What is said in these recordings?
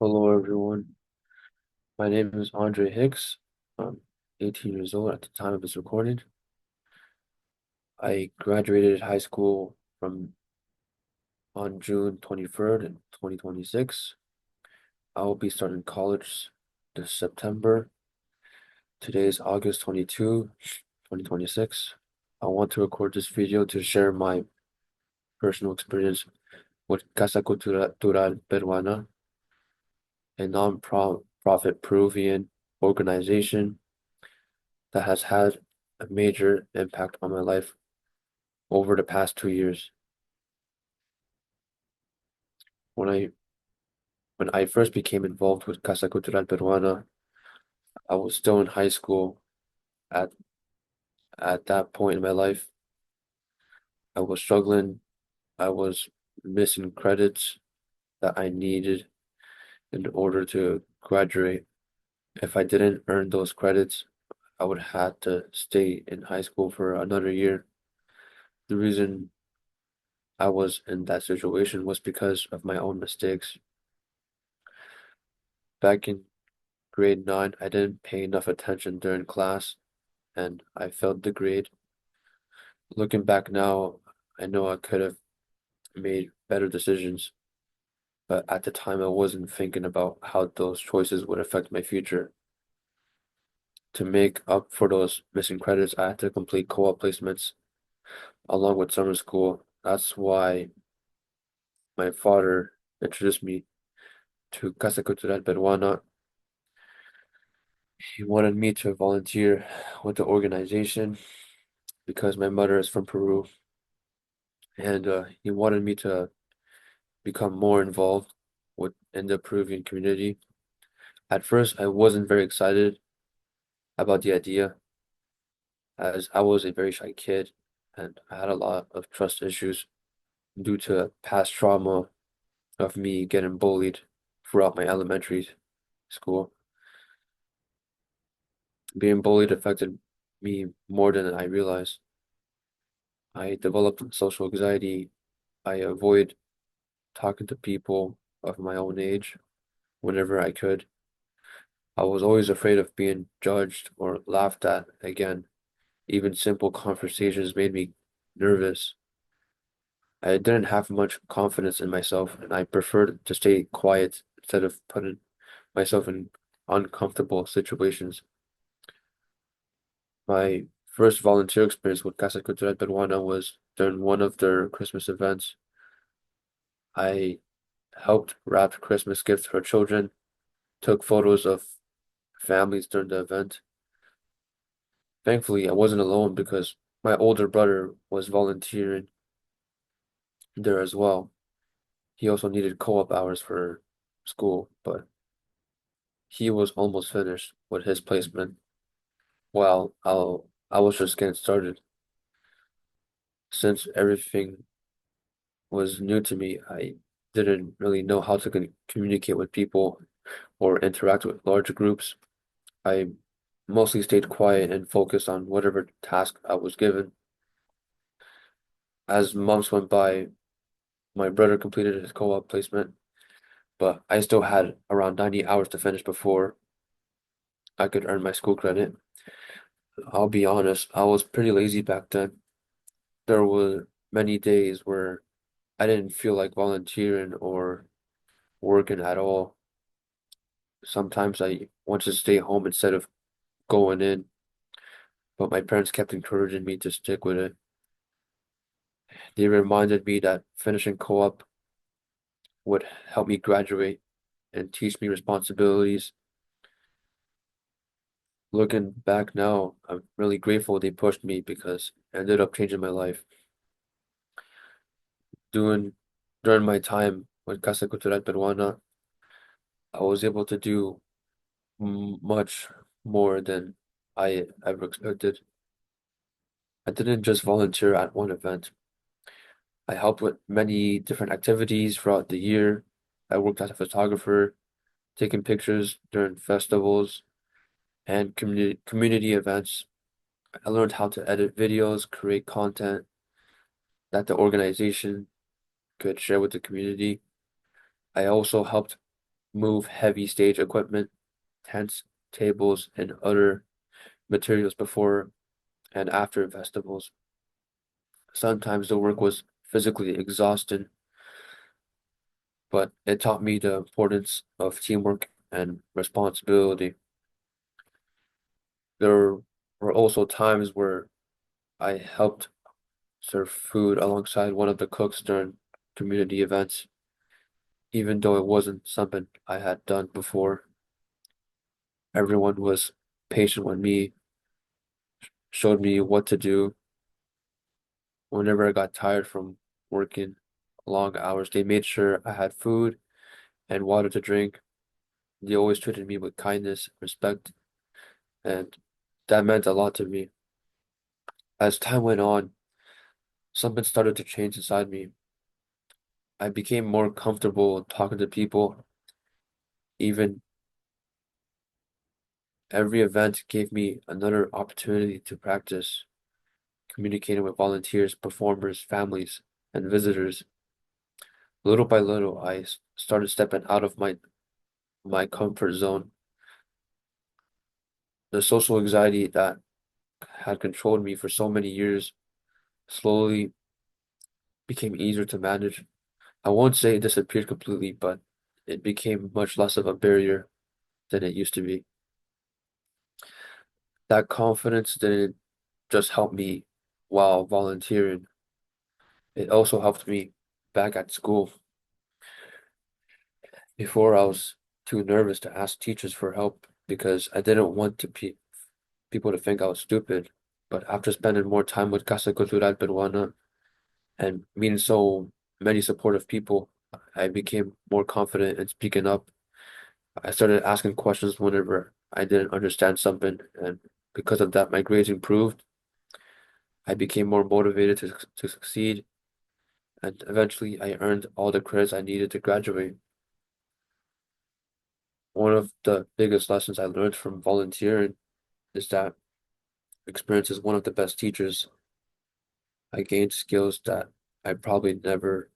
Hello, everyone. My name is Andre Hicks. I'm 18 years old at the time of this recording. I graduated high school from on June 23rd in 2026. I will be starting college this September. Today is August 22, 2026. I want to record this video to share my personal experience with Casa Cultural Peruana, a non-profit Peruvian organization that has had a major impact on my life over the past 2 years. When I when I first became involved with Casa Cultural Peruana, I was still in high school at at that point in my life. I was struggling. I was missing credits that I needed in order to graduate. If I didn't earn those credits, I would have to stay in high school for another year. The reason I was in that situation was because of my own mistakes. Back in grade 9, I didn't pay enough attention during class and I failed the grade. Looking back now, I know I could have made better decisions, but at the time I wasn't thinking about how those choices would affect my future. To make up for those missing credits, I had to complete co-op placements along with summer school. That's why my father introduced me to Casa Cultural Peruana. He wanted me to volunteer with the organization because my mother is from Peru, and he wanted me to become more involved in the Peruvian community. At first, I wasn't very excited about the idea, as I was a very shy kid and I had a lot of trust issues due to past trauma of me getting bullied throughout my elementary school. Being bullied affected me more than I realized. I developed social anxiety. I avoid talking to people of my own age whenever I could. I was always afraid of being judged or laughed at again. Even simple conversations made me nervous. I didn't have much confidence in myself, and I preferred to stay quiet instead of putting myself in uncomfortable situations. My first volunteer experience with Casa Cultural Peruana was during one of their Christmas events. I helped wrap Christmas gifts for children, took photos of families during the event. Thankfully, I wasn't alone because my older brother was volunteering there as well. He also needed co-op hours for school, but he was almost finished with his placement while I was just getting started. Since everything was new to me, I didn't really know how to communicate with people or interact with large groups. I mostly stayed quiet and focused on whatever task I was given. As months went by, my brother completed his co-op placement, but I still had around 90 hours to finish before I could earn my school credit. I'll be honest, I was pretty lazy back then. There were many days where I didn't feel like volunteering or working at all. Sometimes I wanted to stay home instead of going in, but my parents kept encouraging me to stick with it. They reminded me that finishing co-op would help me graduate and teach me responsibilities. Looking back now, I'm really grateful they pushed me because it ended up changing my life. Doing During my time with Casa Cultural Peruana, I was able to do much more than I ever expected. I didn't just volunteer at one event. I helped with many different activities throughout the year. I worked as a photographer, taking pictures during festivals and community events. I learned how to edit videos, create content that the organization could share with the community. I also helped move heavy stage equipment, tents, tables, and other materials before and after festivals. Sometimes the work was physically exhausting, but it taught me the importance of teamwork and responsibility. There were also times where I helped serve food alongside one of the cooks during community events, even though it wasn't something I had done before. Everyone was patient with me, showed me what to do. Whenever I got tired from working long hours, they made sure I had food and water to drink. They always treated me with kindness, respect, and that meant a lot to me. As time went on, something started to change inside me. I became more comfortable talking to people. Even every event gave me another opportunity to practice communicating with volunteers, performers, families, and visitors. Little by little, started stepping out of my comfort zone. The social anxiety that had controlled me for so many years slowly became easier to manage. I won't say it disappeared completely, but it became much less of a barrier than it used to be. That confidence didn't just help me while volunteering, it also helped me back at school. Before, I was too nervous to ask teachers for help because I didn't want people to think I was stupid. But after spending more time with Casa Cultural Peruana and meeting so many supportive people, I became more confident in speaking up. I started asking questions whenever I didn't understand something, and because of that, my grades improved. I became more motivated to succeed, and eventually I earned all the credits I needed to graduate. One of the biggest lessons I learned from volunteering is that experience is one of the best teachers. I gained skills that I probably never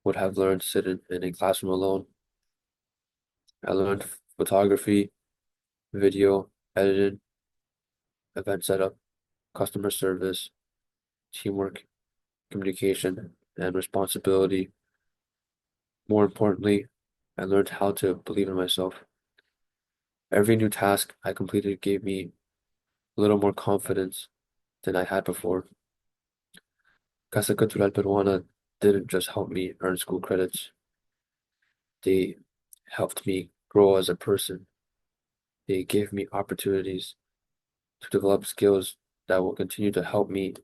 would have learned sitting in a classroom alone. I learned photography, video, editing, event setup, customer service, teamwork, communication, and responsibility. More importantly, I learned how to believe in myself. Every new task I completed gave me a little more confidence than I had before. Casa Cultural Peruana didn't just help me earn school credits, they helped me grow as a person. They gave me opportunities to develop skills that will continue to help me in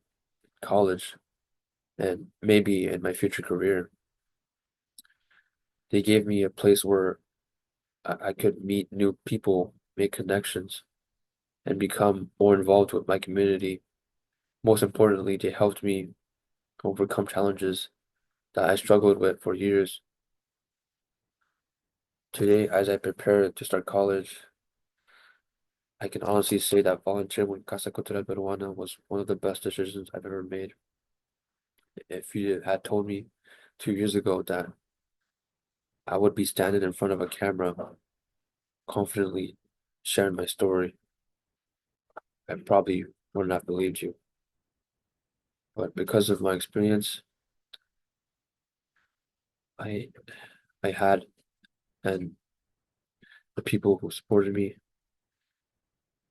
college and maybe in my future career. They gave me a place where I could meet new people, make connections, and become more involved with my community. Most importantly, they helped me overcome challenges that I struggled with for years. Today, as I prepare to start college, I can honestly say that volunteering with Casa Cultural Peruana was one of the best decisions I've ever made. If you had told me 2 years ago that I would be standing in front of a camera, confidently sharing my story, I probably wouldn't have believed you. But because of my experience, I I had and the people who supported me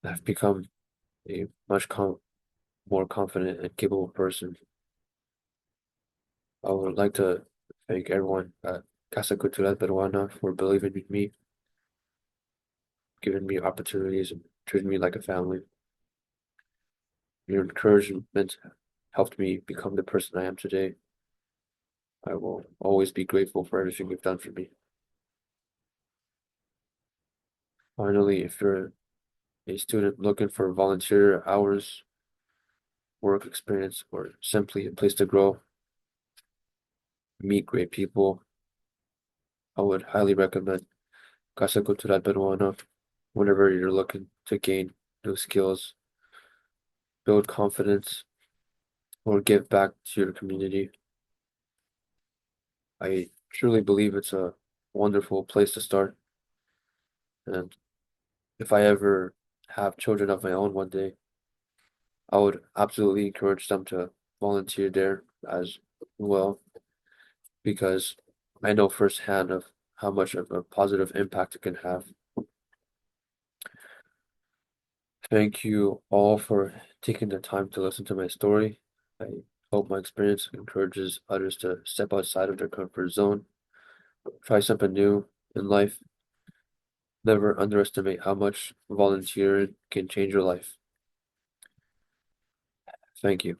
have become a much more confident and capable person. I would like to thank everyone at Casa Cultural Peruana for believing in me, giving me opportunities, and treating me like a family. Your encouragement helped me become the person I am today. I will always be grateful for everything you've done for me. Finally, if you're a student looking for volunteer hours, work experience, or simply a place to grow, meet great people, I would highly recommend Casa Cultural Peruana whenever you're looking to gain new skills, build confidence, or give back to your community. I truly believe it's a wonderful place to start. And if I ever have children of my own one day, I would absolutely encourage them to volunteer there as well, because I know firsthand of how much of a positive impact it can have. Thank you all for taking the time to listen to my story. I hope my experience encourages others to step outside of their comfort zone, try something new in life. Never underestimate how much volunteering can change your life. Thank you.